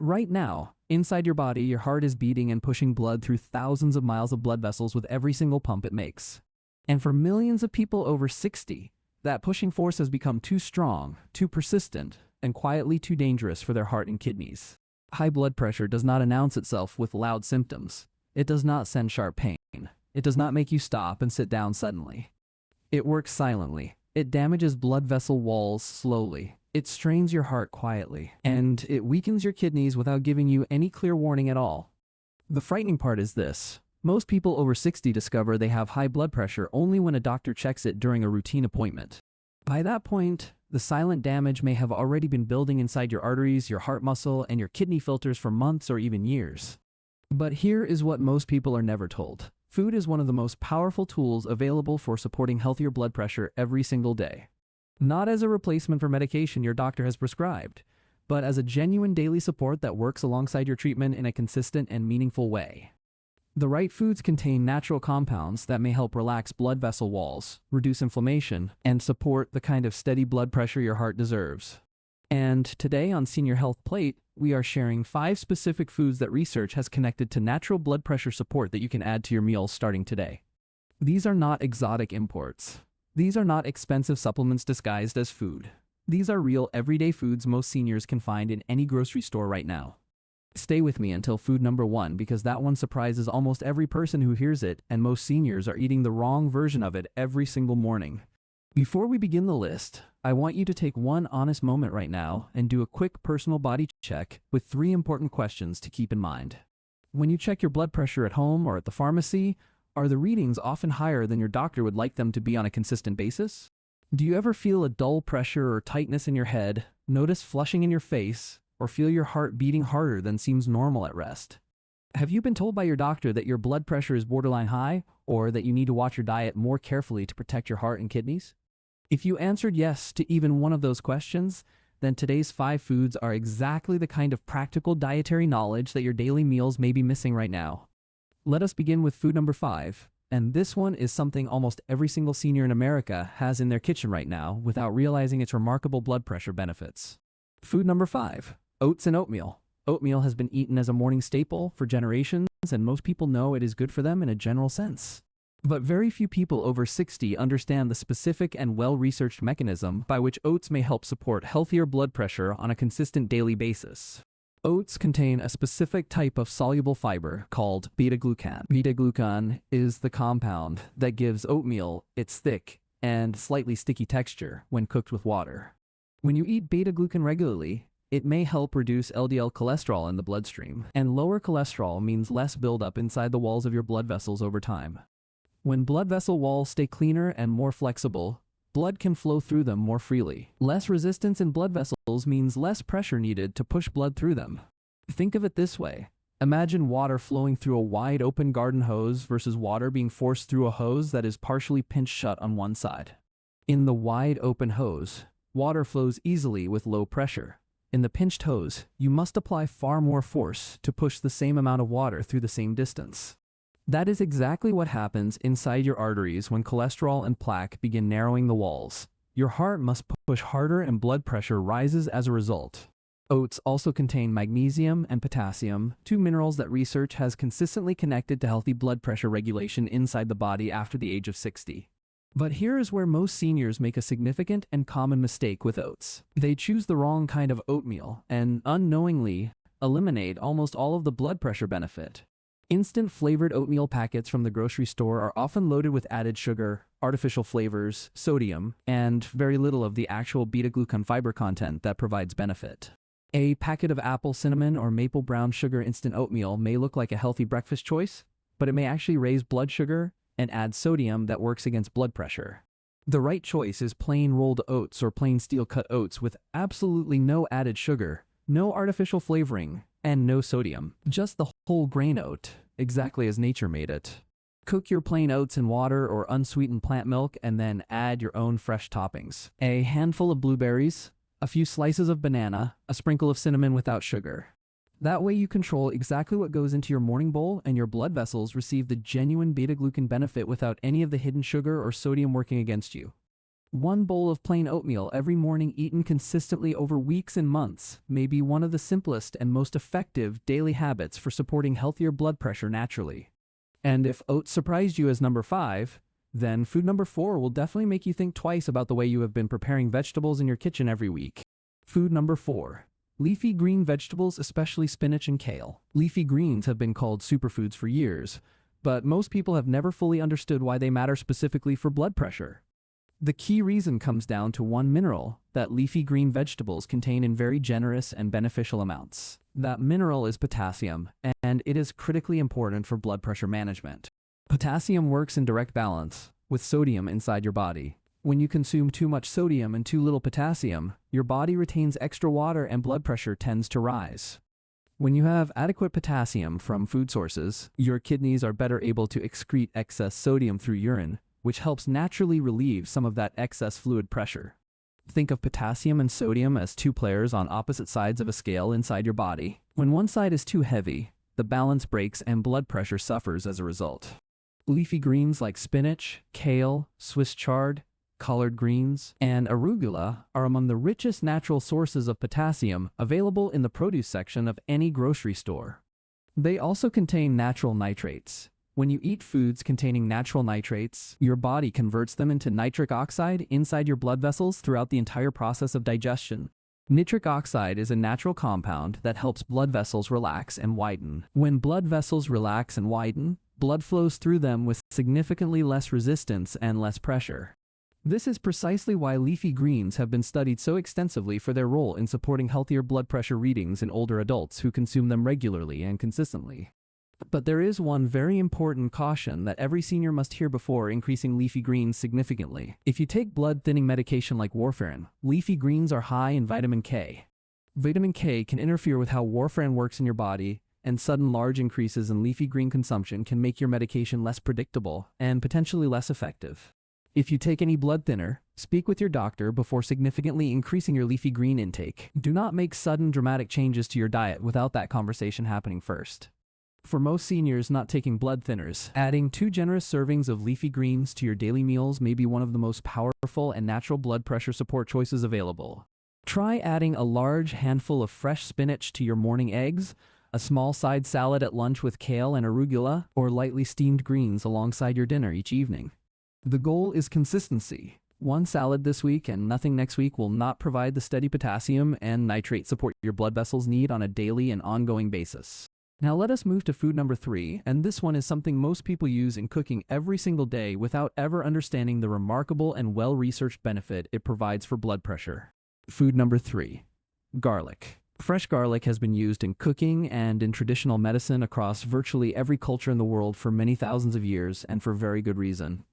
Right now, inside your body, your heart is beating and pushing blood through thousands of miles of blood vessels with every single pump it makes. And for millions of people over 60, that pushing force has become too strong, too persistent, and quietly too dangerous for their heart and kidneys. High blood pressure does not announce itself with loud symptoms. It does not send sharp pain. It does not make you stop and sit down suddenly. It works silently. It damages blood vessel walls slowly. It strains your heart quietly. And it weakens your kidneys without giving you any clear warning at all. The frightening part is this. Most people over 60 discover they have high blood pressure only when a doctor checks it during a routine appointment. By that point, the silent damage may have already been building inside your arteries, your heart muscle, and your kidney filters for months or even years. But here is what most people are never told. Food is one of the most powerful tools available for supporting healthier blood pressure every single day. Not as a replacement for medication your doctor has prescribed, but as a genuine daily support that works alongside your treatment in a consistent and meaningful way. The right foods contain natural compounds that may help relax blood vessel walls, reduce inflammation, and support the kind of steady blood pressure your heart deserves. And today on Senior Health Plate, we are sharing 5 specific foods that research has connected to natural blood pressure support that you can add to your meals starting today. These are not exotic imports. These are not expensive supplements disguised as food. These are real everyday foods most seniors can find in any grocery store right now. Stay with me until food number 1 because that one surprises almost every person who hears it, and most seniors are eating the wrong version of it every single morning. Before we begin the list, I want you to take one honest moment right now and do a quick personal body check with 3 important questions to keep in mind. When you check your blood pressure at home or at the pharmacy, are the readings often higher than your doctor would like them to be on a consistent basis? Do you ever feel a dull pressure or tightness in your head, notice flushing in your face, or feel your heart beating harder than seems normal at rest? Have you been told by your doctor that your blood pressure is borderline high, or that you need to watch your diet more carefully to protect your heart and kidneys? If you answered yes to even one of those questions, then today's 5 foods are exactly the kind of practical dietary knowledge that your daily meals may be missing right now. Let us begin with food number 5, and this one is something almost every single senior in America has in their kitchen right now without realizing its remarkable blood pressure benefits. Food number 5, oats and oatmeal. Oatmeal has been eaten as a morning staple for generations, and most people know it is good for them in a general sense. But very few people over 60 understand the specific and well-researched mechanism by which oats may help support healthier blood pressure on a consistent daily basis. Oats contain a specific type of soluble fiber called beta-glucan. Beta-glucan is the compound that gives oatmeal its thick and slightly sticky texture when cooked with water. When you eat beta-glucan regularly, it may help reduce LDL cholesterol in the bloodstream, and lower cholesterol means less buildup inside the walls of your blood vessels over time. When blood vessel walls stay cleaner and more flexible, blood can flow through them more freely. Less resistance in blood vessels means less pressure needed to push blood through them. Think of it this way. Imagine water flowing through a wide open garden hose versus water being forced through a hose that is partially pinched shut on one side. In the wide open hose, water flows easily with low pressure. In the pinched hose, you must apply far more force to push the same amount of water through the same distance. That is exactly what happens inside your arteries when cholesterol and plaque begin narrowing the walls. Your heart must push harder and blood pressure rises as a result. Oats also contain magnesium and potassium, 2 minerals that research has consistently connected to healthy blood pressure regulation inside the body after the age of 60. But here is where most seniors make a significant and common mistake with oats. They choose the wrong kind of oatmeal and unknowingly eliminate almost all of the blood pressure benefit. Instant flavored oatmeal packets from the grocery store are often loaded with added sugar, artificial flavors, sodium, and very little of the actual beta-glucan fiber content that provides benefit. A packet of apple cinnamon or maple brown sugar instant oatmeal may look like a healthy breakfast choice, but it may actually raise blood sugar and add sodium that works against blood pressure. The right choice is plain rolled oats or plain steel-cut oats with absolutely no added sugar, no artificial flavoring, and no sodium. Just the whole grain oat, exactly as nature made it. Cook your plain oats in water or unsweetened plant milk and then add your own fresh toppings. A handful of blueberries, a few slices of banana, a sprinkle of cinnamon without sugar. That way you control exactly what goes into your morning bowl and your blood vessels receive the genuine beta-glucan benefit without any of the hidden sugar or sodium working against you. One bowl of plain oatmeal every morning eaten consistently over weeks and months may be one of the simplest and most effective daily habits for supporting healthier blood pressure naturally. And if oats surprised you as number 5, then food number 4 will definitely make you think twice about the way you have been preparing vegetables in your kitchen every week. Food number 4. Leafy green vegetables, especially spinach and kale. Leafy greens have been called superfoods for years, but most people have never fully understood why they matter specifically for blood pressure. The key reason comes down to one mineral that leafy green vegetables contain in very generous and beneficial amounts. That mineral is potassium, and it is critically important for blood pressure management. Potassium works in direct balance with sodium inside your body. When you consume too much sodium and too little potassium, your body retains extra water and blood pressure tends to rise. When you have adequate potassium from food sources, your kidneys are better able to excrete excess sodium through urine, which helps naturally relieve some of that excess fluid pressure. Think of potassium and sodium as two players on opposite sides of a scale inside your body. When one side is too heavy, the balance breaks and blood pressure suffers as a result. Leafy greens like spinach, kale, Swiss chard, collard greens, and arugula are among the richest natural sources of potassium available in the produce section of any grocery store. They also contain natural nitrates. When you eat foods containing natural nitrates, your body converts them into nitric oxide inside your blood vessels throughout the entire process of digestion. Nitric oxide is a natural compound that helps blood vessels relax and widen. When blood vessels relax and widen, blood flows through them with significantly less resistance and less pressure. This is precisely why leafy greens have been studied so extensively for their role in supporting healthier blood pressure readings in older adults who consume them regularly and consistently. But there is one very important caution that every senior must hear before increasing leafy greens significantly. If you take blood-thinning medication like warfarin, leafy greens are high in vitamin K. Vitamin K can interfere with how warfarin works in your body, and sudden large increases in leafy green consumption can make your medication less predictable and potentially less effective. If you take any blood thinner, speak with your doctor before significantly increasing your leafy green intake. Do not make sudden dramatic changes to your diet without that conversation happening first. For most seniors not taking blood thinners, adding 2 generous servings of leafy greens to your daily meals may be one of the most powerful and natural blood pressure support choices available. Try adding a large handful of fresh spinach to your morning eggs, a small side salad at lunch with kale and arugula, or lightly steamed greens alongside your dinner each evening. The goal is consistency. One salad this week and nothing next week will not provide the steady potassium and nitrate support your blood vessels need on a daily and ongoing basis. Now let us move to food number 3, and this one is something most people use in cooking every single day without ever understanding the remarkable and well-researched benefit it provides for blood pressure. Food number 3. Garlic. Fresh garlic has been used in cooking and in traditional medicine across virtually every culture in the world for many thousands of years, and for very good reason.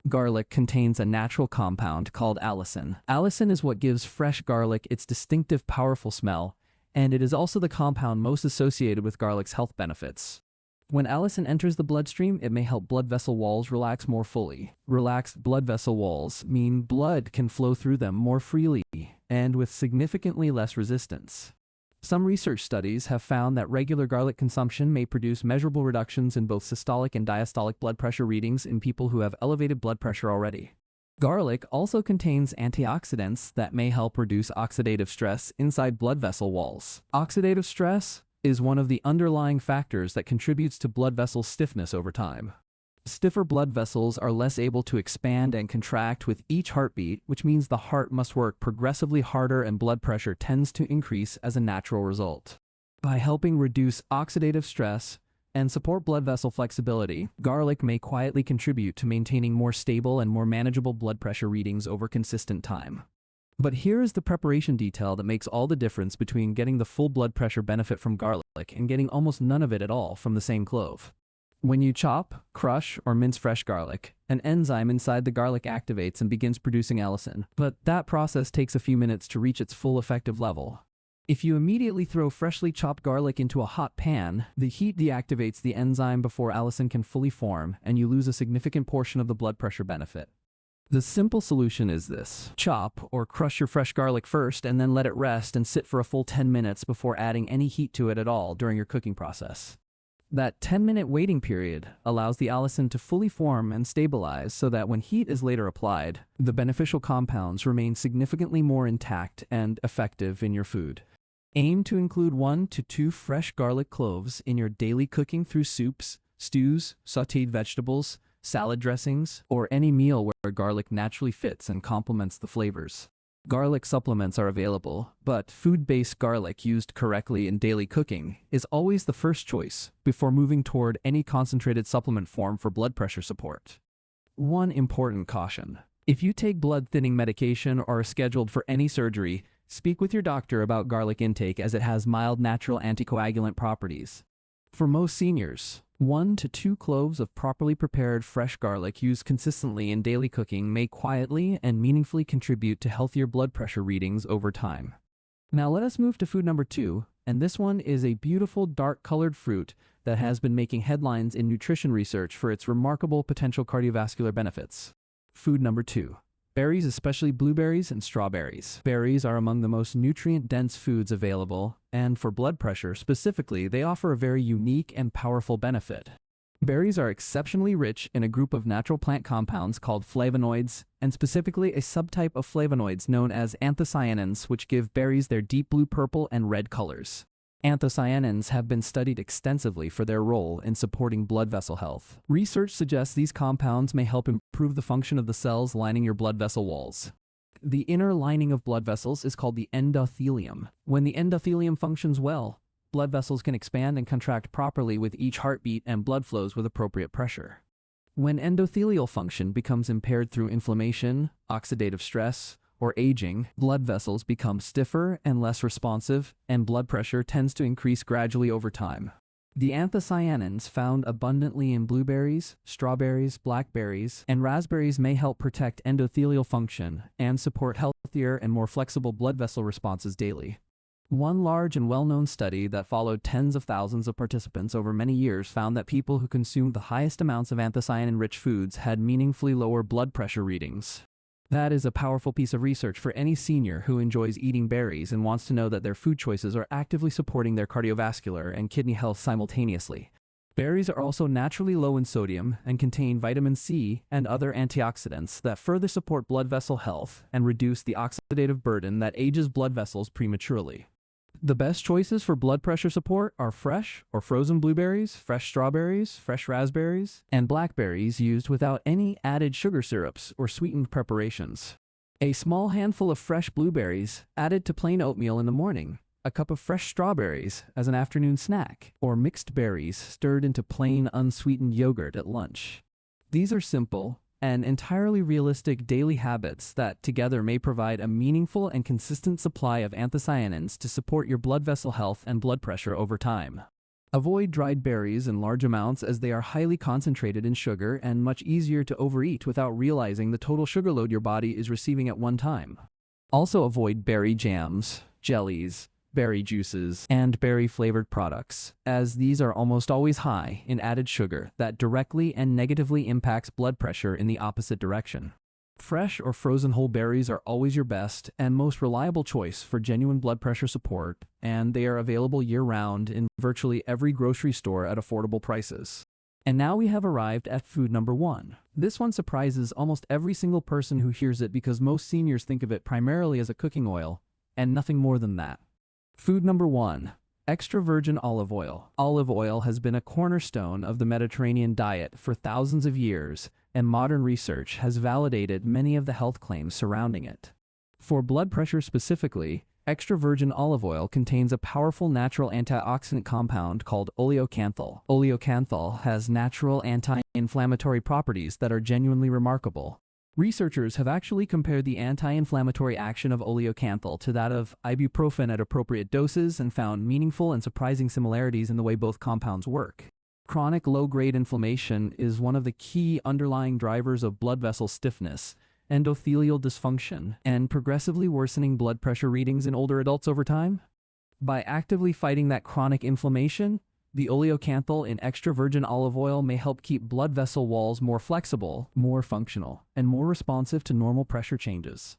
Garlic contains a natural compound called allicin. Allicin is what gives fresh garlic its distinctive, powerful smell, and it is also the compound most associated with garlic's health benefits. When allicin enters the bloodstream, it may help blood vessel walls relax more fully. Relaxed blood vessel walls mean blood can flow through them more freely and with significantly less resistance. Some research studies have found that regular garlic consumption may produce measurable reductions in both systolic and diastolic blood pressure readings in people who have elevated blood pressure already. Garlic also contains antioxidants that may help reduce oxidative stress inside blood vessel walls. Oxidative stress is one of the underlying factors that contributes to blood vessel stiffness over time. Stiffer blood vessels are less able to expand and contract with each heartbeat, which means the heart must work progressively harder and blood pressure tends to increase as a natural result. By helping reduce oxidative stress and support blood vessel flexibility, garlic may quietly contribute to maintaining more stable and more manageable blood pressure readings over consistent time. But here is the preparation detail that makes all the difference between getting the full blood pressure benefit from garlic and getting almost none of it at all from the same clove. When you chop, crush, or mince fresh garlic, an enzyme inside the garlic activates and begins producing allicin, but that process takes a few minutes to reach its full effective level. If you immediately throw freshly chopped garlic into a hot pan, the heat deactivates the enzyme before allicin can fully form, and you lose a significant portion of the blood pressure benefit. The simple solution is this. Chop or crush your fresh garlic first and then let it rest and sit for a full 10 minutes before adding any heat to it at all during your cooking process. That 10-minute waiting period allows the allicin to fully form and stabilize so that when heat is later applied, the beneficial compounds remain significantly more intact and effective in your food. Aim to include 1 to 2 fresh garlic cloves in your daily cooking through soups, stews, sautéed vegetables, salad dressings, or any meal where garlic naturally fits and complements the flavors. Garlic supplements are available, but food-based garlic used correctly in daily cooking is always the first choice before moving toward any concentrated supplement form for blood pressure support. One important caution: if you take blood-thinning medication or are scheduled for any surgery, speak with your doctor about garlic intake as it has mild natural anticoagulant properties. For most seniors, 1 to 2 cloves of properly prepared fresh garlic used consistently in daily cooking may quietly and meaningfully contribute to healthier blood pressure readings over time. Now let us move to food number 2, and this one is a beautiful dark-colored fruit that has been making headlines in nutrition research for its remarkable potential cardiovascular benefits. Food number 2. Berries, especially blueberries and strawberries. Berries are among the most nutrient-dense foods available, and for blood pressure specifically, they offer a very unique and powerful benefit. Berries are exceptionally rich in a group of natural plant compounds called flavonoids, and specifically a subtype of flavonoids known as anthocyanins, which give berries their deep blue, purple, and red colors. Anthocyanins have been studied extensively for their role in supporting blood vessel health. Research suggests these compounds may help improve the function of the cells lining your blood vessel walls. The inner lining of blood vessels is called the endothelium. When the endothelium functions well, blood vessels can expand and contract properly with each heartbeat and blood flows with appropriate pressure. When endothelial function becomes impaired through inflammation, oxidative stress, or aging, blood vessels become stiffer and less responsive, and blood pressure tends to increase gradually over time. The anthocyanins found abundantly in blueberries, strawberries, blackberries, and raspberries may help protect endothelial function and support healthier and more flexible blood vessel responses daily. One large and well-known study that followed tens of thousands of participants over many years found that people who consumed the highest amounts of anthocyanin-rich foods had meaningfully lower blood pressure readings. That is a powerful piece of research for any senior who enjoys eating berries and wants to know that their food choices are actively supporting their cardiovascular and kidney health simultaneously. Berries are also naturally low in sodium and contain vitamin C and other antioxidants that further support blood vessel health and reduce the oxidative burden that ages blood vessels prematurely. The best choices for blood pressure support are fresh or frozen blueberries, fresh strawberries, fresh raspberries, and blackberries used without any added sugar syrups or sweetened preparations. A small handful of fresh blueberries added to plain oatmeal in the morning, a cup of fresh strawberries as an afternoon snack, or mixed berries stirred into plain unsweetened yogurt at lunch. These are simple and entirely realistic daily habits that together may provide a meaningful and consistent supply of anthocyanins to support your blood vessel health and blood pressure over time. Avoid dried berries in large amounts as they are highly concentrated in sugar and much easier to overeat without realizing the total sugar load your body is receiving at one time. Also avoid berry jams, jellies, berry juices, and berry-flavored products, as these are almost always high in added sugar that directly and negatively impacts blood pressure in the opposite direction. Fresh or frozen whole berries are always your best and most reliable choice for genuine blood pressure support, and they are available year-round in virtually every grocery store at affordable prices. And now we have arrived at food number 1. This one surprises almost every single person who hears it because most seniors think of it primarily as a cooking oil, and nothing more than that. Food number 1. Extra virgin olive oil. Olive oil has been a cornerstone of the Mediterranean diet for thousands of years, and modern research has validated many of the health claims surrounding it. For blood pressure specifically, extra virgin olive oil contains a powerful natural antioxidant compound called oleocanthal. Oleocanthal has natural anti-inflammatory properties that are genuinely remarkable. Researchers have actually compared the anti-inflammatory action of oleocanthal to that of ibuprofen at appropriate doses and found meaningful and surprising similarities in the way both compounds work. Chronic low-grade inflammation is one of the key underlying drivers of blood vessel stiffness, endothelial dysfunction, and progressively worsening blood pressure readings in older adults over time. By actively fighting that chronic inflammation, the oleocanthal in extra virgin olive oil may help keep blood vessel walls more flexible, more functional, and more responsive to normal pressure changes.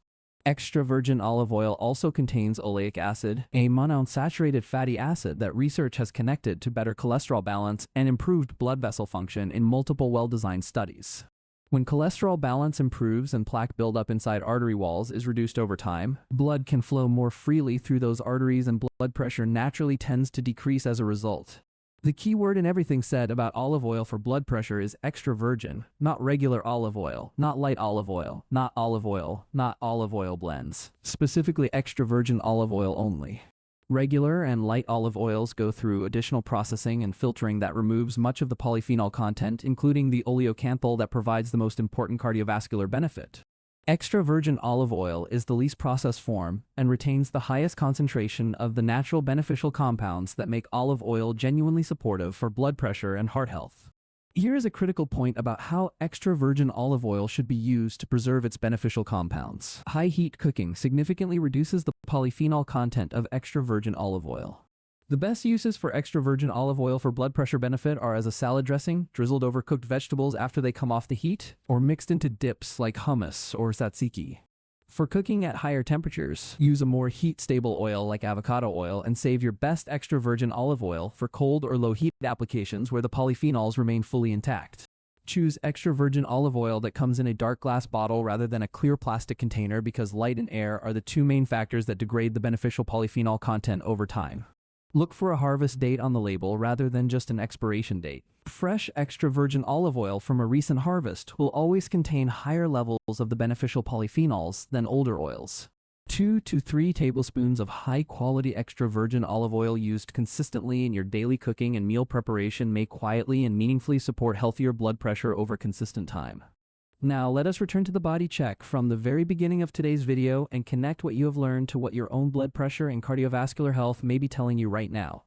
Extra virgin olive oil also contains oleic acid, a monounsaturated fatty acid that research has connected to better cholesterol balance and improved blood vessel function in multiple well-designed studies. When cholesterol balance improves and plaque buildup inside artery walls is reduced over time, blood can flow more freely through those arteries and blood pressure naturally tends to decrease as a result. The key word in everything said about olive oil for blood pressure is extra virgin, not regular olive oil, not light olive oil, not olive oil, not olive oil blends. Specifically extra virgin olive oil only. Regular and light olive oils go through additional processing and filtering that removes much of the polyphenol content, including the oleocanthal that provides the most important cardiovascular benefit. Extra virgin olive oil is the least processed form and retains the highest concentration of the natural beneficial compounds that make olive oil genuinely supportive for blood pressure and heart health. Here is a critical point about how extra virgin olive oil should be used to preserve its beneficial compounds. High heat cooking significantly reduces the polyphenol content of extra virgin olive oil. The best uses for extra virgin olive oil for blood pressure benefit are as a salad dressing, drizzled over cooked vegetables after they come off the heat, or mixed into dips like hummus or tzatziki. For cooking at higher temperatures, use a more heat-stable oil like avocado oil and save your best extra virgin olive oil for cold or low heat applications where the polyphenols remain fully intact. Choose extra virgin olive oil that comes in a dark glass bottle rather than a clear plastic container because light and air are the two main factors that degrade the beneficial polyphenol content over time. Look for a harvest date on the label rather than just an expiration date. Fresh extra virgin olive oil from a recent harvest will always contain higher levels of the beneficial polyphenols than older oils. 2 to 3 tablespoons of high-quality extra virgin olive oil used consistently in your daily cooking and meal preparation may quietly and meaningfully support healthier blood pressure over consistent time. Now, let us return to the body check from the very beginning of today's video and connect what you have learned to what your own blood pressure and cardiovascular health may be telling you right now.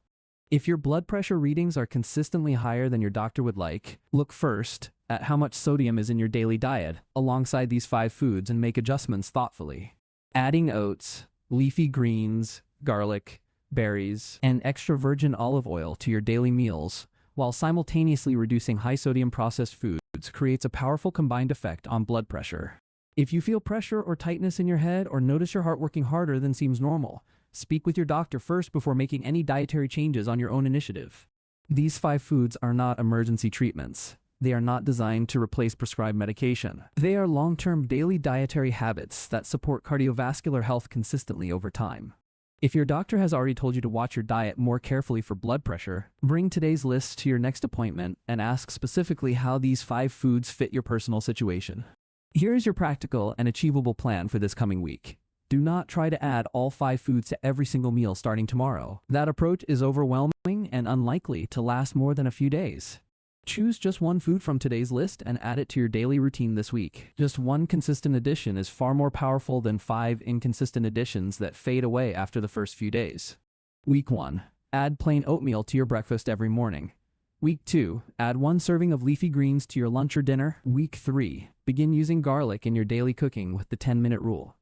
If your blood pressure readings are consistently higher than your doctor would like, look first at how much sodium is in your daily diet alongside these 5 foods and make adjustments thoughtfully. Adding oats, leafy greens, garlic, berries, and extra virgin olive oil to your daily meals, while simultaneously reducing high-sodium processed foods, creates a powerful combined effect on blood pressure. If you feel pressure or tightness in your head or notice your heart working harder than seems normal, speak with your doctor first before making any dietary changes on your own initiative. These 5 foods are not emergency treatments. They are not designed to replace prescribed medication. They are long-term daily dietary habits that support cardiovascular health consistently over time. If your doctor has already told you to watch your diet more carefully for blood pressure, bring today's list to your next appointment and ask specifically how these 5 foods fit your personal situation. Here is your practical and achievable plan for this coming week. Do not try to add all 5 foods to every single meal starting tomorrow. That approach is overwhelming and unlikely to last more than a few days. Choose just one food from today's list and add it to your daily routine this week. Just one consistent addition is far more powerful than 5 inconsistent additions that fade away after the first few days. Week 1. Add plain oatmeal to your breakfast every morning. Week 2. Add 1 serving of leafy greens to your lunch or dinner. Week 3. Begin using garlic in your daily cooking with the 10-minute rule.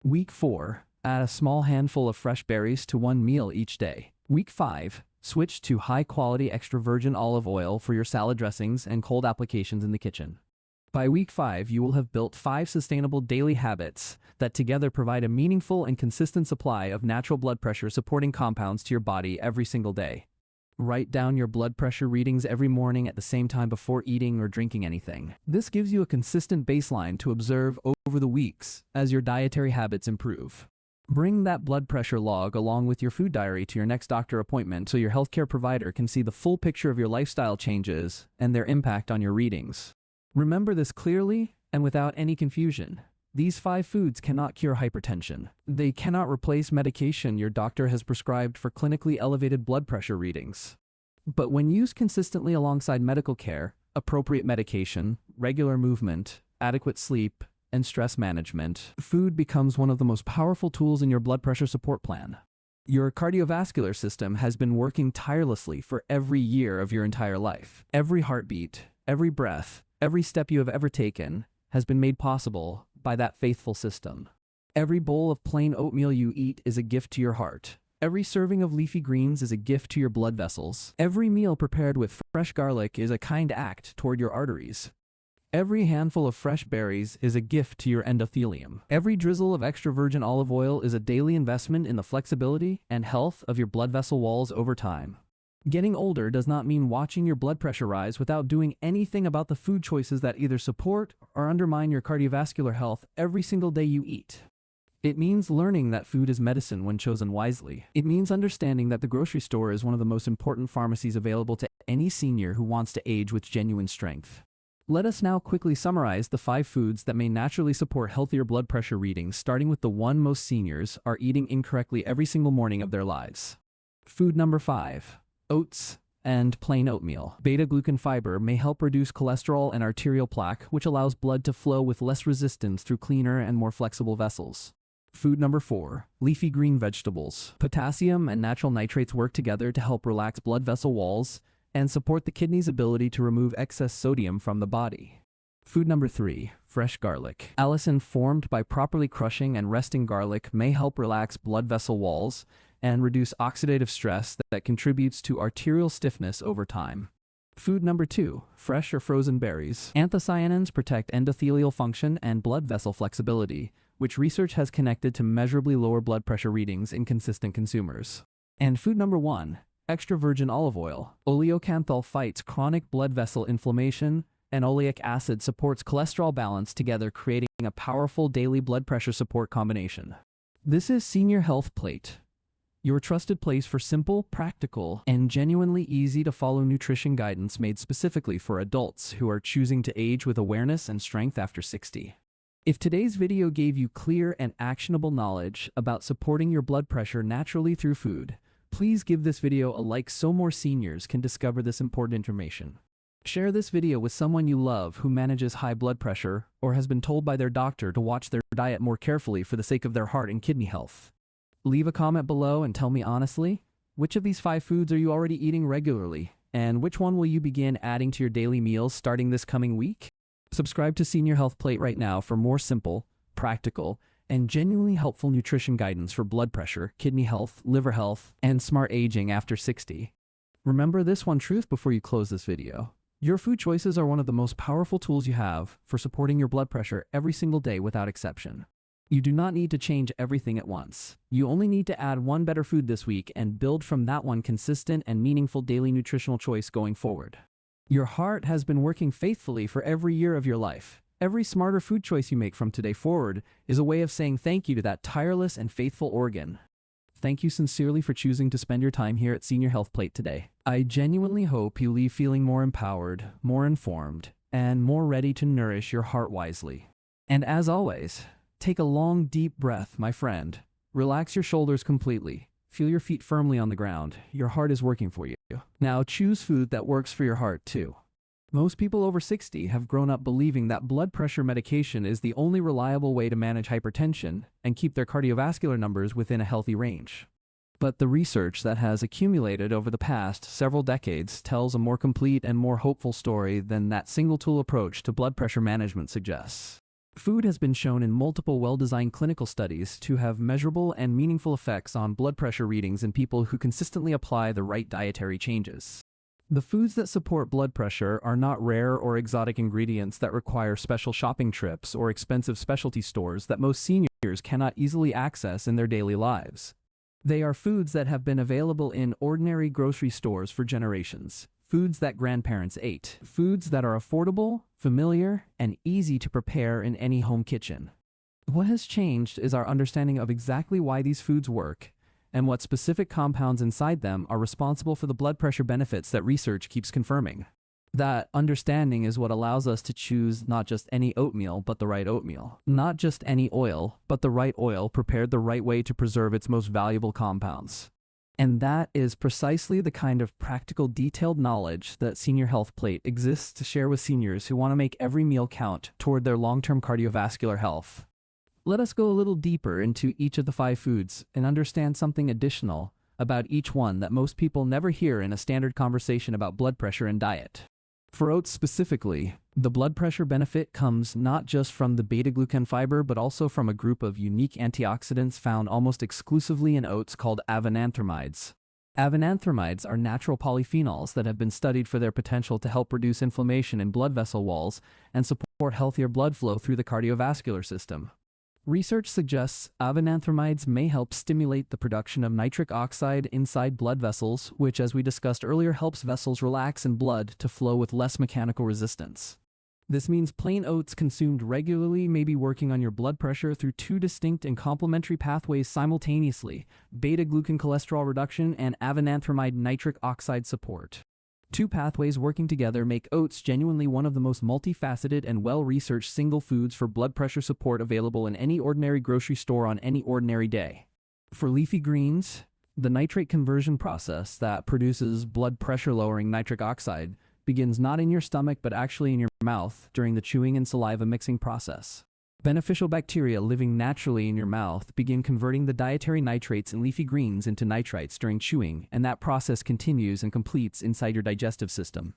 Week 4. Add a small handful of fresh berries to 1 meal each day. Week 5. Switch to high-quality extra virgin olive oil for your salad dressings and cold applications in the kitchen. By week 5, you will have built 5 sustainable daily habits that together provide a meaningful and consistent supply of natural blood pressure supporting compounds to your body every single day. Write down your blood pressure readings every morning at the same time before eating or drinking anything. This gives you a consistent baseline to observe over the weeks as your dietary habits improve. Bring that blood pressure log along with your food diary to your next doctor appointment so your healthcare provider can see the full picture of your lifestyle changes and their impact on your readings. Remember this clearly and without any confusion. These 5 foods cannot cure hypertension. They cannot replace medication your doctor has prescribed for clinically elevated blood pressure readings. But when used consistently alongside medical care, appropriate medication, regular movement, adequate sleep, and stress management, food becomes one of the most powerful tools in your blood pressure support plan. Your cardiovascular system has been working tirelessly for every year of your entire life. Every heartbeat, every breath, every step you have ever taken has been made possible by that faithful system. Every bowl of plain oatmeal you eat is a gift to your heart. Every serving of leafy greens is a gift to your blood vessels. Every meal prepared with fresh garlic is a kind act toward your arteries. Every handful of fresh berries is a gift to your endothelium. Every drizzle of extra virgin olive oil is a daily investment in the flexibility and health of your blood vessel walls over time. Getting older does not mean watching your blood pressure rise without doing anything about the food choices that either support or undermine your cardiovascular health every single day you eat. It means learning that food is medicine when chosen wisely. It means understanding that the grocery store is one of the most important pharmacies available to any senior who wants to age with genuine strength. Let us now quickly summarize the 5 foods that may naturally support healthier blood pressure readings, starting with the one most seniors are eating incorrectly every single morning of their lives. Food number 5. Oats and plain oatmeal. Beta-glucan fiber may help reduce cholesterol and arterial plaque, which allows blood to flow with less resistance through cleaner and more flexible vessels. Food number 4. Leafy green vegetables. Potassium and natural nitrates work together to help relax blood vessel walls and support the kidney's ability to remove excess sodium from the body. Food number 3. Fresh garlic. Allicin formed by properly crushing and resting garlic may help relax blood vessel walls and reduce oxidative stress that contributes to arterial stiffness over time. Food number 2. Fresh or frozen berries. Anthocyanins protect endothelial function and blood vessel flexibility, which research has connected to measurably lower blood pressure readings in consistent consumers. And food number 1. Extra virgin olive oil. Oleocanthal fights chronic blood vessel inflammation, and oleic acid supports cholesterol balance, together creating a powerful daily blood pressure support combination. This is Senior Health Plate, your trusted place for simple, practical, and genuinely easy to follow nutrition guidance made specifically for adults who are choosing to age with awareness and strength after 60. If today's video gave you clear and actionable knowledge about supporting your blood pressure naturally through food, please give this video a like so more seniors can discover this important information. Share this video with someone you love who manages high blood pressure or has been told by their doctor to watch their diet more carefully for the sake of their heart and kidney health. Leave a comment below and tell me honestly, which of these 5 foods are you already eating regularly, and which one will you begin adding to your daily meals starting this coming week? Subscribe to Senior Health Plate right now for more simple, practical, and genuinely helpful nutrition guidance for blood pressure, kidney health, liver health, and smart aging after 60. Remember this one truth before you close this video. Your food choices are one of the most powerful tools you have for supporting your blood pressure every single day without exception. You do not need to change everything at once. You only need to add one better food this week and build from that one consistent and meaningful daily nutritional choice going forward. Your heart has been working faithfully for every year of your life. Every smarter food choice you make from today forward is a way of saying thank you to that tireless and faithful organ. Thank you sincerely for choosing to spend your time here at Senior Health Plate today. I genuinely hope you leave feeling more empowered, more informed, and more ready to nourish your heart wisely. And as always, take a long, deep breath, my friend. Relax your shoulders completely. Feel your feet firmly on the ground. Your heart is working for you. Now choose food that works for your heart too. Most people over 60 have grown up believing that blood pressure medication is the only reliable way to manage hypertension and keep their cardiovascular numbers within a healthy range. But the research that has accumulated over the past several decades tells a more complete and more hopeful story than that single-tool approach to blood pressure management suggests. Food has been shown in multiple well-designed clinical studies to have measurable and meaningful effects on blood pressure readings in people who consistently apply the right dietary changes. The foods that support blood pressure are not rare or exotic ingredients that require special shopping trips or expensive specialty stores that most seniors cannot easily access in their daily lives. They are foods that have been available in ordinary grocery stores for generations. Foods that grandparents ate. Foods that are affordable, familiar, and easy to prepare in any home kitchen. What has changed is our understanding of exactly why these foods work and what specific compounds inside them are responsible for the blood pressure benefits that research keeps confirming. That understanding is what allows us to choose not just any oatmeal, but the right oatmeal. Not just any oil, but the right oil prepared the right way to preserve its most valuable compounds. And that is precisely the kind of practical, detailed knowledge that Senior Health Plate exists to share with seniors who want to make every meal count toward their long-term cardiovascular health. Let us go a little deeper into each of the 5 foods and understand something additional about each one that most people never hear in a standard conversation about blood pressure and diet. For oats specifically, the blood pressure benefit comes not just from the beta-glucan fiber, but also from a group of unique antioxidants found almost exclusively in oats called avenanthramides. Avenanthramides are natural polyphenols that have been studied for their potential to help reduce inflammation in blood vessel walls and support healthier blood flow through the cardiovascular system. Research suggests avenanthramides may help stimulate the production of nitric oxide inside blood vessels, which, as we discussed earlier, helps vessels relax and blood to flow with less mechanical resistance. This means plain oats consumed regularly may be working on your blood pressure through two distinct and complementary pathways simultaneously: beta-glucan cholesterol reduction and avenanthamide nitric oxide support. Two pathways working together make oats genuinely one of the most multifaceted and well-researched single foods for blood pressure support available in any ordinary grocery store on any ordinary day. For leafy greens, the nitrate conversion process that produces blood pressure-lowering nitric oxide begins not in your stomach but actually in your mouth during the chewing and saliva mixing process. Beneficial bacteria living naturally in your mouth begin converting the dietary nitrates in leafy greens into nitrites during chewing, and that process continues and completes inside your digestive system.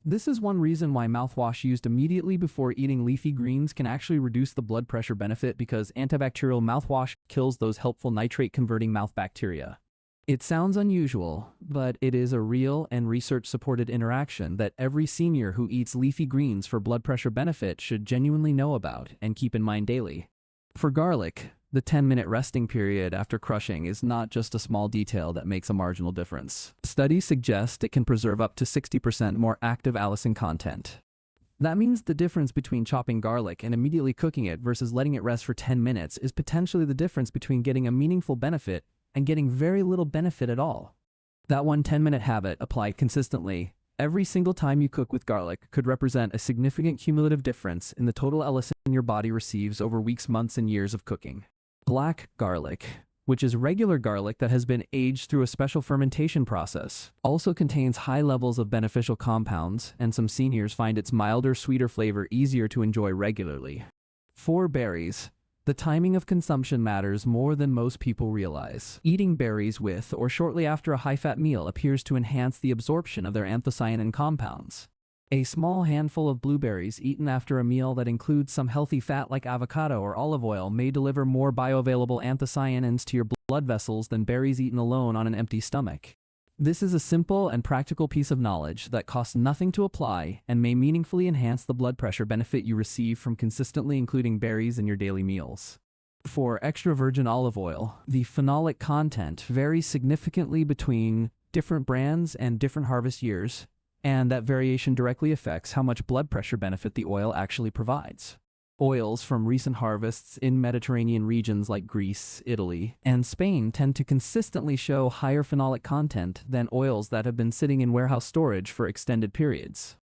This is one reason why mouthwash used immediately before eating leafy greens can actually reduce the blood pressure benefit, because antibacterial mouthwash kills those helpful nitrate-converting mouth bacteria. It sounds unusual, but it is a real and research-supported interaction that every senior who eats leafy greens for blood pressure benefit should genuinely know about and keep in mind daily. For garlic, the 10-minute resting period after crushing is not just a small detail that makes a marginal difference. Studies suggest it can preserve up to 60% more active allicin content. That means the difference between chopping garlic and immediately cooking it versus letting it rest for 10 minutes is potentially the difference between getting a meaningful benefit and getting very little benefit at all. That one 10-minute habit applied consistently every single time you cook with garlic could represent a significant cumulative difference in the total allicin your body receives over weeks, months, and years of cooking. Black garlic, which is regular garlic that has been aged through a special fermentation process, also contains high levels of beneficial compounds, and some seniors find its milder, sweeter flavor easier to enjoy regularly. For berries, the timing of consumption matters more than most people realize. Eating berries with or shortly after a high-fat meal appears to enhance the absorption of their anthocyanin compounds. A small handful of blueberries eaten after a meal that includes some healthy fat like avocado or olive oil may deliver more bioavailable anthocyanins to your blood vessels than berries eaten alone on an empty stomach. This is a simple and practical piece of knowledge that costs nothing to apply and may meaningfully enhance the blood pressure benefit you receive from consistently including berries in your daily meals. For extra virgin olive oil, the phenolic content varies significantly between different brands and different harvest years, and that variation directly affects how much blood pressure benefit the oil actually provides. Oils from recent harvests in Mediterranean regions like Greece, Italy, and Spain tend to consistently show higher phenolic content than oils that have been sitting in warehouse storage for extended periods.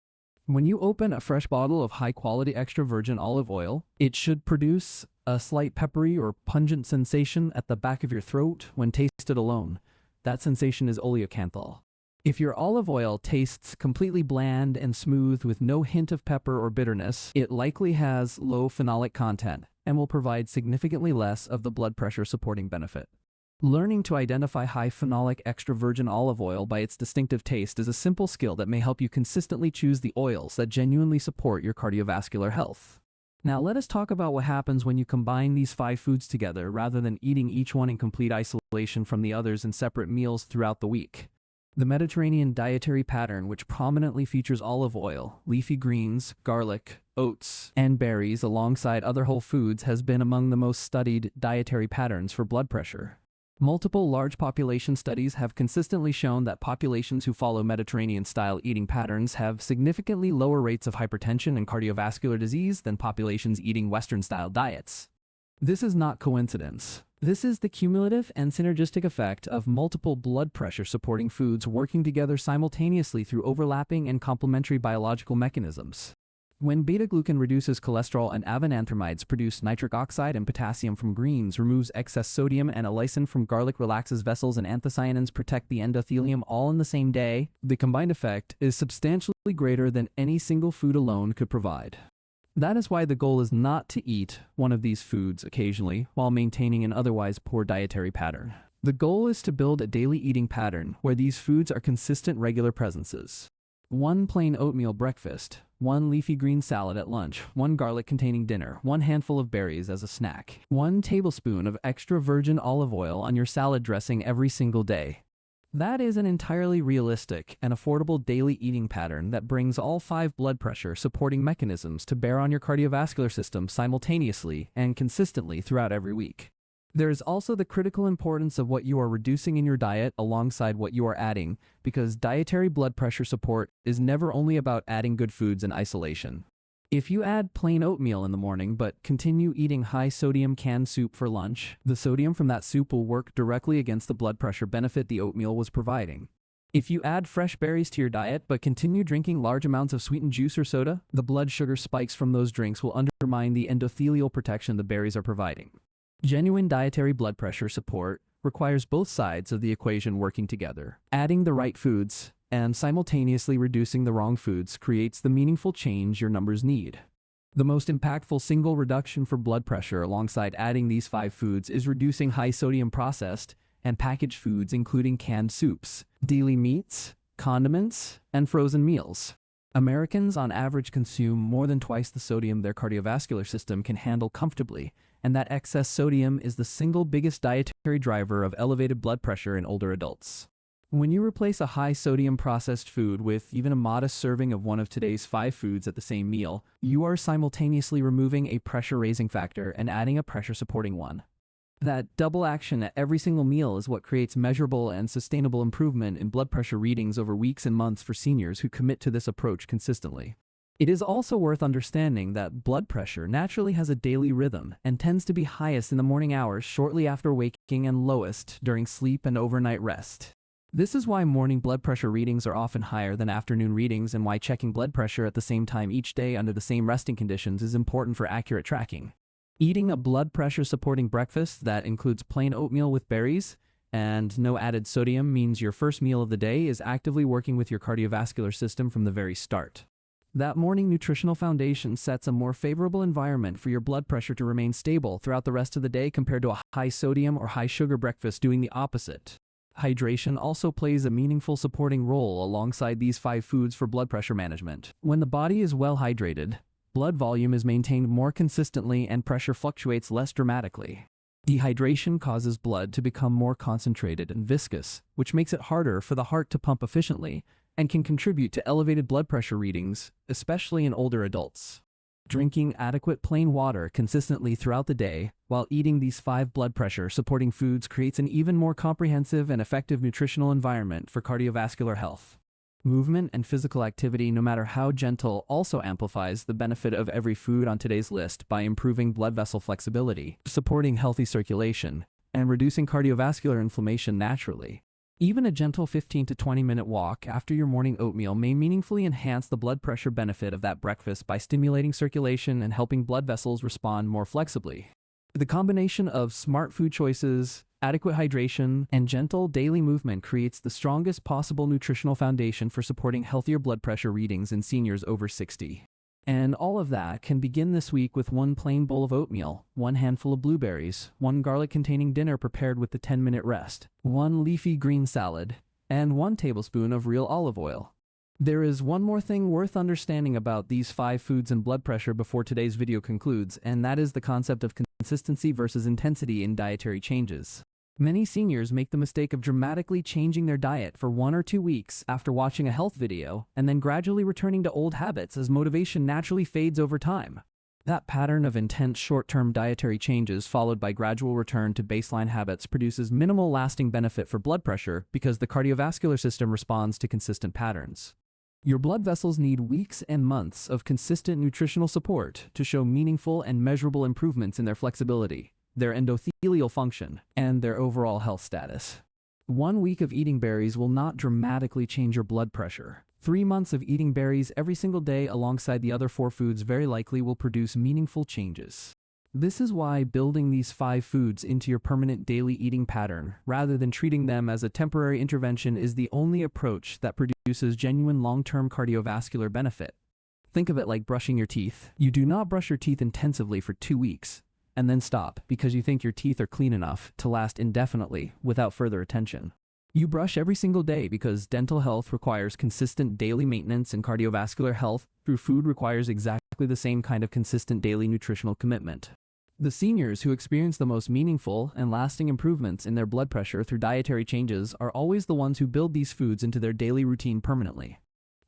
When you open a fresh bottle of high-quality extra virgin olive oil, it should produce a slight peppery or pungent sensation at the back of your throat when tasted alone. That sensation is oleocanthal. If your olive oil tastes completely bland and smooth with no hint of pepper or bitterness, it likely has low phenolic content and will provide significantly less of the blood pressure supporting benefit. Learning to identify high phenolic extra virgin olive oil by its distinctive taste is a simple skill that may help you consistently choose the oils that genuinely support your cardiovascular health. Now let us talk about what happens when you combine these 5 foods together rather than eating each one in complete isolation from the others in separate meals throughout the week. The Mediterranean dietary pattern, which prominently features olive oil, leafy greens, garlic, oats, and berries alongside other whole foods, has been among the most studied dietary patterns for blood pressure. Multiple large population studies have consistently shown that populations who follow Mediterranean-style eating patterns have significantly lower rates of hypertension and cardiovascular disease than populations eating Western-style diets. This is not coincidence. This is the cumulative and synergistic effect of multiple blood pressure-supporting foods working together simultaneously through overlapping and complementary biological mechanisms. When beta-glucan reduces cholesterol and avenanthramides produce nitric oxide and potassium from greens, removes excess sodium, and allicin from garlic relaxes vessels, and anthocyanins protect the endothelium all in the same day, the combined effect is substantially greater than any single food alone could provide. That is why the goal is not to eat one of these foods occasionally while maintaining an otherwise poor dietary pattern. The goal is to build a daily eating pattern where these foods are consistent regular presences. 1 plain oatmeal breakfast, 1 leafy green salad at lunch, 1 garlic-containing dinner, 1 handful of berries as a snack, 1 tablespoon of extra virgin olive oil on your salad dressing every single day. That is an entirely realistic and affordable daily eating pattern that brings all 5 blood pressure supporting mechanisms to bear on your cardiovascular system simultaneously and consistently throughout every week. There is also the critical importance of what you are reducing in your diet alongside what you are adding, because dietary blood pressure support is never only about adding good foods in isolation. If you add plain oatmeal in the morning but continue eating high-sodium canned soup for lunch, the sodium from that soup will work directly against the blood pressure benefit the oatmeal was providing. If you add fresh berries to your diet but continue drinking large amounts of sweetened juice or soda, the blood sugar spikes from those drinks will undermine the endothelial protection the berries are providing. Genuine dietary blood pressure support requires both sides of the equation working together. Adding the right foods and simultaneously reducing the wrong foods creates the meaningful change your numbers need. The most impactful single reduction for blood pressure alongside adding these 5 foods is reducing high-sodium processed and packaged foods including canned soups, daily meats, condiments, and frozen meals. Americans on average consume more than twice the sodium their cardiovascular system can handle comfortably, and that excess sodium is the single biggest dietary driver of elevated blood pressure in older adults. When you replace a high-sodium processed food with even a modest serving of one of today's 5 foods at the same meal, you are simultaneously removing a pressure-raising factor and adding a pressure-supporting one. That double action at every single meal is what creates measurable and sustainable improvement in blood pressure readings over weeks and months for seniors who commit to this approach consistently. It is also worth understanding that blood pressure naturally has a daily rhythm and tends to be highest in the morning hours shortly after waking and lowest during sleep and overnight rest. This is why morning blood pressure readings are often higher than afternoon readings, and why checking blood pressure at the same time each day under the same resting conditions is important for accurate tracking. Eating a blood pressure supporting breakfast that includes plain oatmeal with berries and no added sodium means your first meal of the day is actively working with your cardiovascular system from the very start. That morning nutritional foundation sets a more favorable environment for your blood pressure to remain stable throughout the rest of the day compared to a high sodium or high sugar breakfast doing the opposite. Hydration also plays a meaningful supporting role alongside these 5 foods for blood pressure management. When the body is well hydrated, blood volume is maintained more consistently and pressure fluctuates less dramatically. Dehydration causes blood to become more concentrated and viscous, which makes it harder for the heart to pump efficiently and can contribute to elevated blood pressure readings, especially in older adults. Drinking adequate plain water consistently throughout the day while eating these 5 blood pressure supporting foods creates an even more comprehensive and effective nutritional environment for cardiovascular health. Movement and physical activity, no matter how gentle, also amplifies the benefit of every food on today's list by improving blood vessel flexibility, supporting healthy circulation, and reducing cardiovascular inflammation naturally. Even a gentle 15 to 20 minute walk after your morning oatmeal may meaningfully enhance the blood pressure benefit of that breakfast by stimulating circulation and helping blood vessels respond more flexibly. The combination of smart food choices, adequate hydration, and gentle daily movement creates the strongest possible nutritional foundation for supporting healthier blood pressure readings in seniors over 60. And all of that can begin this week with 1 plain bowl of oatmeal, 1 handful of blueberries, 1 garlic-containing dinner prepared with the 10-minute rest, 1 leafy green salad, and 1 tablespoon of real olive oil. There is one more thing worth understanding about these 5 foods and blood pressure before today's video concludes, and that is the concept of consistency versus intensity in dietary changes. Many seniors make the mistake of dramatically changing their diet for 1 or 2 weeks after watching a health video, and then gradually returning to old habits as motivation naturally fades over time. That pattern of intense short-term dietary changes followed by gradual return to baseline habits produces minimal lasting benefit for blood pressure because the cardiovascular system responds to consistent patterns. Your blood vessels need weeks and months of consistent nutritional support to show meaningful and measurable improvements in their flexibility, their endothelial function, and their overall health status. 1 week of eating berries will not dramatically change your blood pressure. 3 months of eating berries every single day alongside the other 4 foods very likely will produce meaningful changes. This is why building these 5 foods into your permanent daily eating pattern, rather than treating them as a temporary intervention, is the only approach that produces genuine long-term cardiovascular benefit. Think of it like brushing your teeth. You do not brush your teeth intensively for 2 weeks, and then stop because you think your teeth are clean enough to last indefinitely without further attention. You brush every single day because dental health requires consistent daily maintenance, and cardiovascular health through food requires exactly the same kind of consistent daily nutritional commitment. The seniors who experience the most meaningful and lasting improvements in their blood pressure through dietary changes are always the ones who build these foods into their daily routine permanently.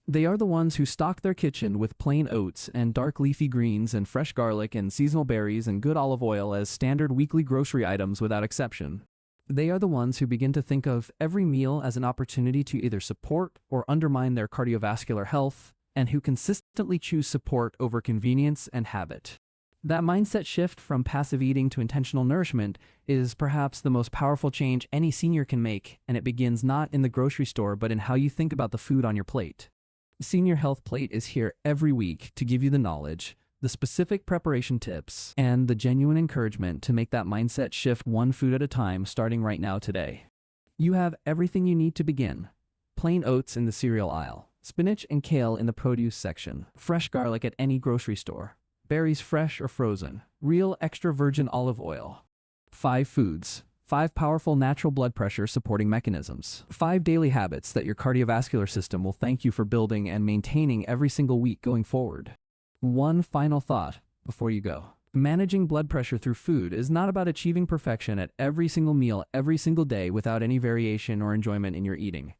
They are the ones who stock their kitchen with plain oats and dark leafy greens and fresh garlic and seasonal berries and good olive oil as standard weekly grocery items without exception. They are the ones who begin to think of every meal as an opportunity to either support or undermine their cardiovascular health, and who consistently choose support over convenience and habit. That mindset shift from passive eating to intentional nourishment is perhaps the most powerful change any senior can make, and it begins not in the grocery store but in how you think about the food on your plate. Senior Health Plate is here every week to give you the knowledge, the specific preparation tips, and the genuine encouragement to make that mindset shift one food at a time starting right now today. You have everything you need to begin. Plain oats in the cereal aisle, spinach and kale in the produce section, fresh garlic at any grocery store, berries fresh or frozen, real extra virgin olive oil. 5 foods. 5 powerful natural blood pressure supporting mechanisms. 5 daily habits that your cardiovascular system will thank you for building and maintaining every single week going forward. One final thought before you go. Managing blood pressure through food is not about achieving perfection at every single meal every single day without any variation or enjoyment in your eating.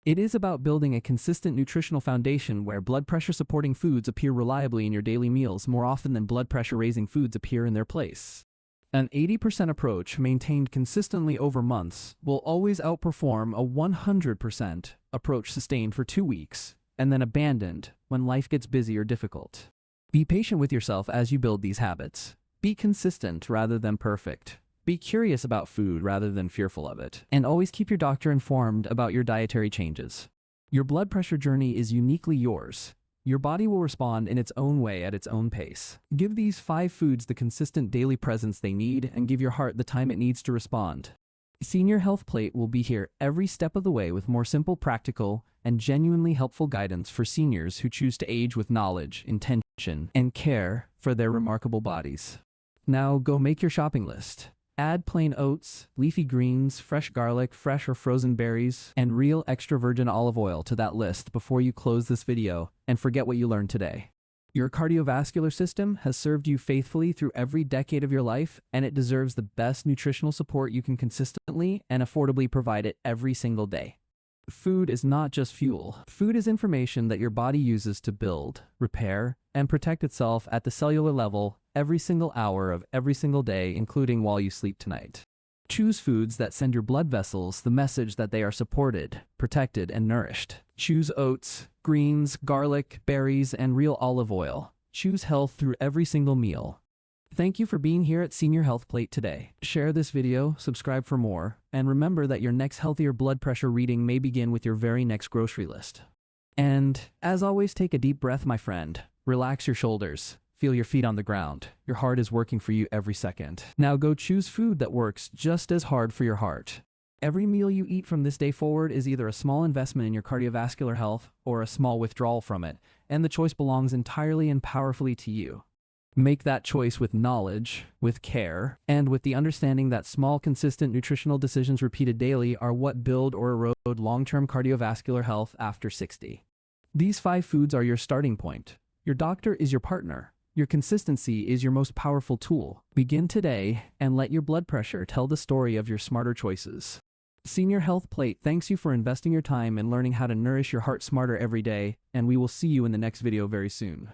It is about building a consistent nutritional foundation where blood pressure supporting foods appear reliably in your daily meals more often than blood pressure raising foods appear in their place. An 80% approach maintained consistently over months will always outperform a 100% approach sustained for 2 weeks and then abandoned when life gets busy or difficult. Be patient with yourself as you build these habits. Be consistent rather than perfect. Be curious about food rather than fearful of it. And always keep your doctor informed about your dietary changes. Your blood pressure journey is uniquely yours. Your body will respond in its own way at its own pace. Give these 5 foods the consistent daily presence they need and give your heart the time it needs to respond. Senior Health Plate will be here every step of the way with more simple, practical, and genuinely helpful guidance for seniors who choose to age with knowledge, intention, and care for their remarkable bodies. Now go make your shopping list. Add plain oats, leafy greens, fresh garlic, fresh or frozen berries, and real extra virgin olive oil to that list before you close this video and forget what you learned today. Your cardiovascular system has served you faithfully through every decade of your life, and it deserves the best nutritional support you can consistently and affordably provide it every single day. Food is not just fuel. Food is information that your body uses to build, repair, and protect itself at the cellular level every single hour of every single day, including while you sleep tonight. Choose foods that send your blood vessels the message that they are supported, protected, and nourished. Choose oats, greens, garlic, berries, and real olive oil. Choose health through every single meal. Thank you for being here at Senior Health Plate today. Share this video, subscribe for more, and remember that your next healthier blood pressure reading may begin with your very next grocery list. And, as always, take a deep breath, my friend. Relax your shoulders. Feel your feet on the ground. Your heart is working for you every second. Now go choose food that works just as hard for your heart. Every meal you eat from this day forward is either a small investment in your cardiovascular health or a small withdrawal from it, and the choice belongs entirely and powerfully to you. Make that choice with knowledge, with care, and with the understanding that small, consistent nutritional decisions repeated daily are what build or erode long-term cardiovascular health after 60. These 5 foods are your starting point. Your doctor is your partner. Your consistency is your most powerful tool. Begin today and let your blood pressure tell the story of your smarter choices. Senior Health Plate thanks you for investing your time and learning how to nourish your heart smarter every day, and we will see you in the next video very soon.